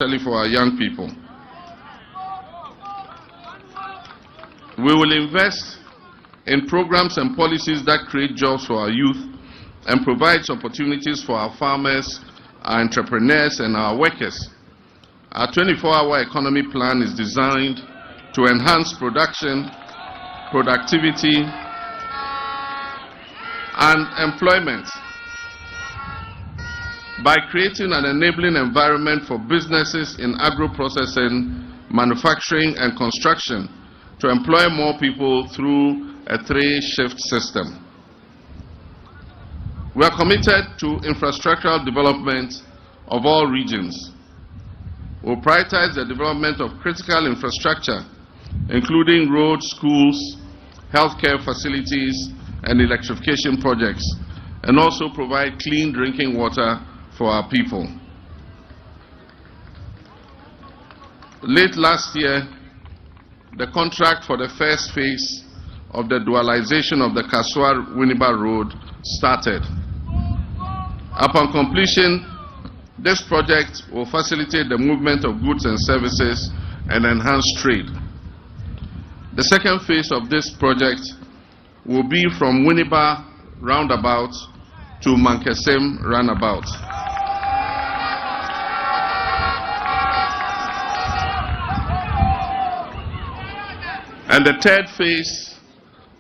especially for our young people. We will invest in programs and policies that create jobs for our youth and provides opportunities for our farmers, our entrepreneurs, and our workers. Our 24-hour economy plan is designed to enhance production, productivity, and employment by creating an enabling environment for businesses in agro-processing, manufacturing, and construction to employ more people through a 3-shift system. We are committed to infrastructural development of all regions. We will prioritize the development of critical infrastructure, including roads, schools, healthcare facilities, and electrification projects, and also provide clean drinking water for our people. Late last year, the contract for the first phase of the dualization of the Kaswa-Winneba Road started. Upon completion, this project will facilitate the movement of goods and services and enhance trade. The second phase of this project will be from Winneba roundabout to Mankessim roundabout. And the third phase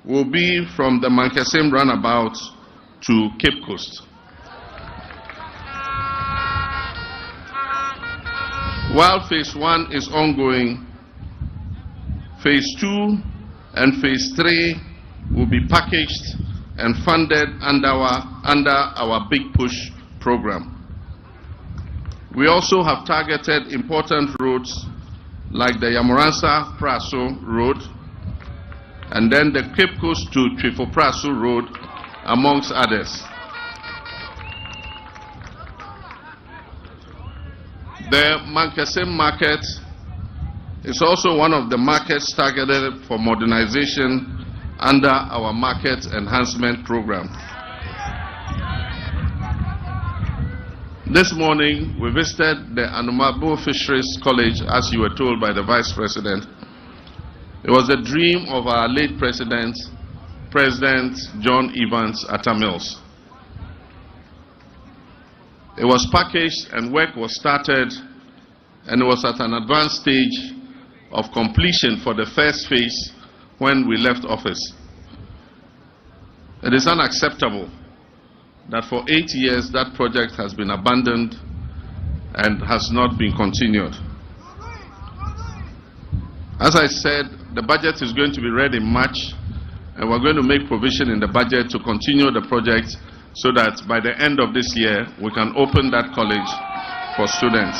will be from the Mankessim roundabout to Cape Coast. While phase 1 is ongoing, phase 2 and phase 3 will be packaged and funded under our Big Push program. We also have targeted important roads like the Yamoransa-Praso Road, and then the Cape Coast to Trifo-Praso Road, amongst others. The Mankessim market is also one of the markets targeted for modernization under our market enhancement program. This morning, we visited the Anumabo Fisheries College, as you were told by the Vice President. It was a dream of our late President, President John Evans Atta Mills. It was packaged and work was started, and it was at an advanced stage of completion for the first phase when we left office. It is unacceptable that for 8 years that project has been abandoned and has not been continued. As I said, the budget is going to be read in March, and we're going to make provision in the budget to continue the project so that by the end of this year, we can open that college for students.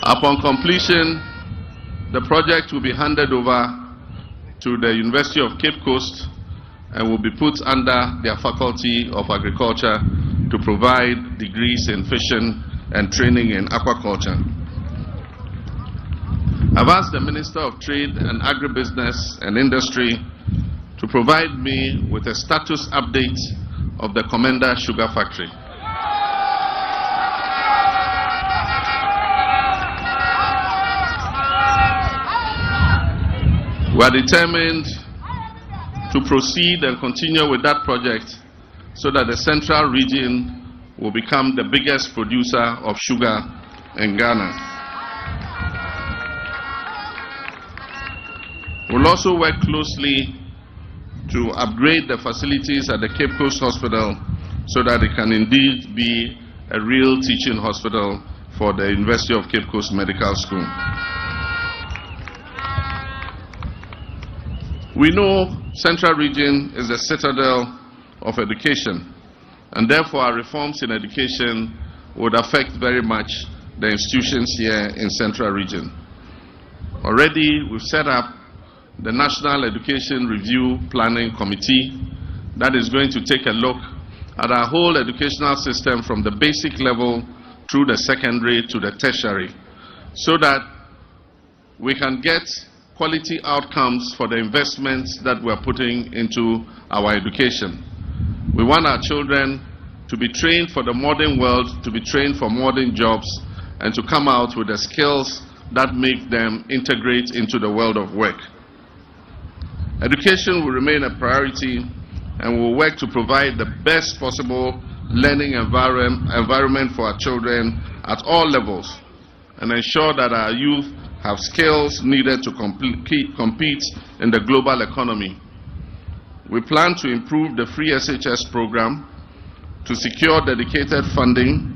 Upon completion, the project will be handed over to the University of Cape Coast and will be put under their Faculty of Agriculture to provide degrees in fishing and training in aquaculture. I've asked the Minister of Trade and Agribusiness and Industry to provide me with a status update of the Komenda Sugar Factory. We are determined to proceed and continue with that project so that the central region will become the biggest producer of sugar in Ghana. We'll also work closely to upgrade the facilities at the Cape Coast Hospital so that it can indeed be a real teaching hospital for the University of Cape Coast Medical School. We know Central Region is the citadel of education, and therefore our reforms in education would affect very much the institutions here in Central Region. Already we've set up the National Education Review Planning Committee that is going to take a look at our whole educational system from the basic level through the secondary to the tertiary, so that we can get quality outcomes for the investments that we're putting into our education. We want our children to be trained for the modern world, to be trained for modern jobs, and to come out with the skills that make them integrate into the world of work. Education will remain a priority, and will work to provide the best possible learning environment for our children at all levels, and ensure that our youth have skills needed to compete in the global economy. We plan to improve the free SHS program, to secure dedicated funding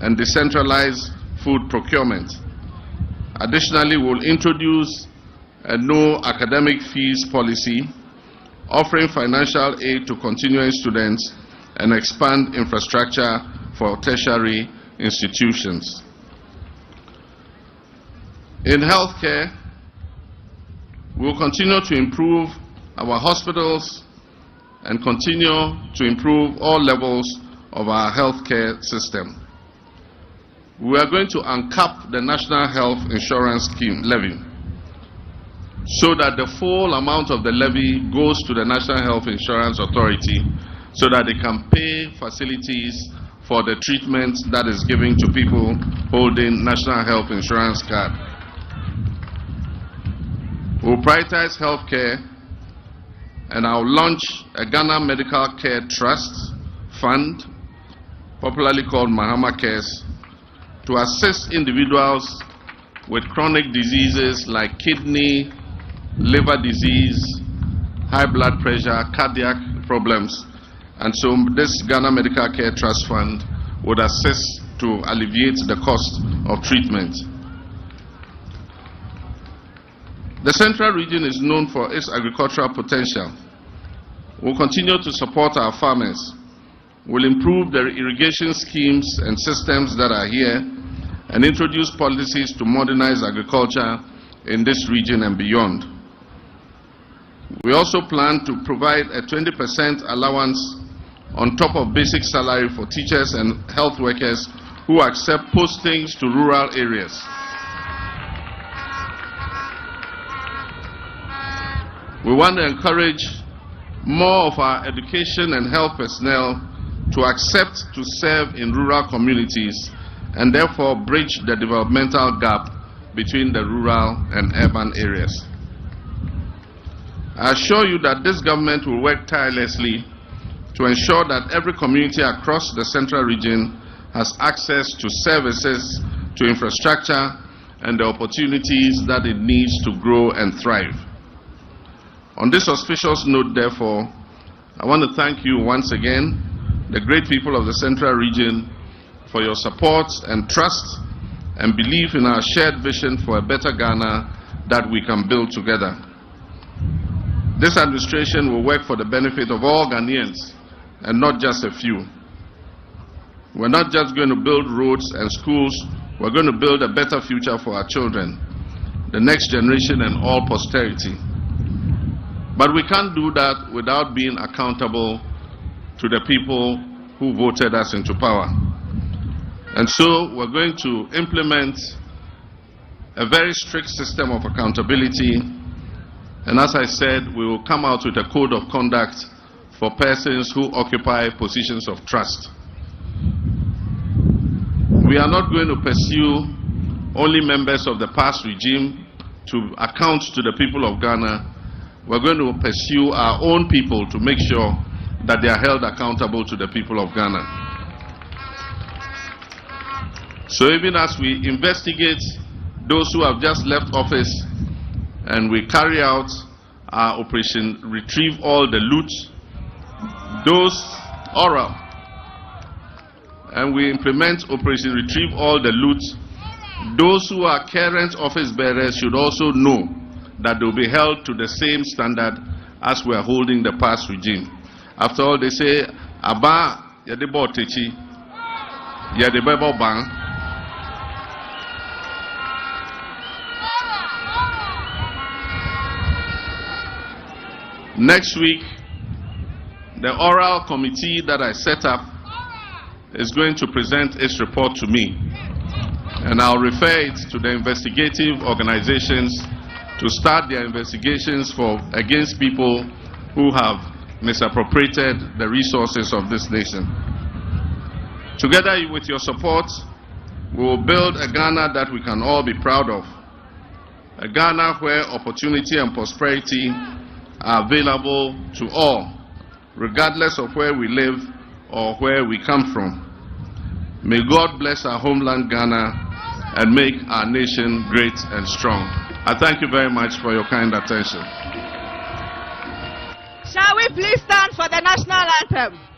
and decentralize food procurement. Additionally, we will introduce a no academic fees policy, offering financial aid to continuing students, and expand infrastructure for tertiary institutions. In healthcare, we will continue to improve our hospitals and continue to improve all levels of our healthcare system. We are going to uncap the National Health Insurance Scheme levy so that the full amount of the levy goes to the National Health Insurance Authority so that they can pay facilities for the treatment that is given to people holding National Health Insurance card. We will prioritize healthcare, and I will launch a Ghana Medical Care Trust Fund, popularly called Mahama Cares, to assist individuals with chronic diseases like kidney, liver disease, high blood pressure, cardiac problems. And so this Ghana Medical Care Trust Fund would assist to alleviate the cost of treatment. The Central Region is known for its agricultural potential. We'll continue to support our farmers. We'll improve the irrigation schemes and systems that are here and introduce policies to modernize agriculture in this region and beyond. We also plan to provide a 20% allowance on top of basic salary for teachers and health workers who accept postings to rural areas. We want to encourage more of our education and health personnel to accept to serve in rural communities and therefore bridge the developmental gap between the rural and urban areas. I assure you that this government will work tirelessly to ensure that every community across the Central Region has access to services, to infrastructure, and the opportunities that it needs to grow and thrive. On this auspicious note, therefore, I want to thank you once again, the great people of the Central Region, for your support and trust and belief in our shared vision for a better Ghana that we can build together. This administration will work for the benefit of all Ghanaians and not just a few. We're not just going to build roads and schools, we're going to build a better future for our children, the next generation and all posterity. But we can't do that without being accountable to the people who voted us into power. And so we're going to implement a very strict system of accountability. And as I said, we will come out with a code of conduct for persons who occupy positions of trust. We are not going to pursue only members of the past regime to account to the people of Ghana. We're going to pursue our own people to make sure that they are held accountable to the people of Ghana. So even as we investigate those who have just left office and we carry out our Operation Retrieve All the Loot, those oral, and we implement Operation Retrieve All the Loot, those who are current office bearers should also know that they will be held to the same standard as we are holding the past regime. After all, they say, Aba yadebo techi, yadebo bang. Next week, the oral committee that I set up is going to present its report to me, and I'll refer it to the investigative organizations to start their investigations against people who have misappropriated the resources of this nation. Together with your support, we will build a Ghana that we can all be proud of. A Ghana where opportunity and prosperity are available to all, regardless of where we live or where we come from. May God bless our homeland Ghana and make our nation great and strong. I thank you very much for your kind attention. Shall we please stand for the national anthem?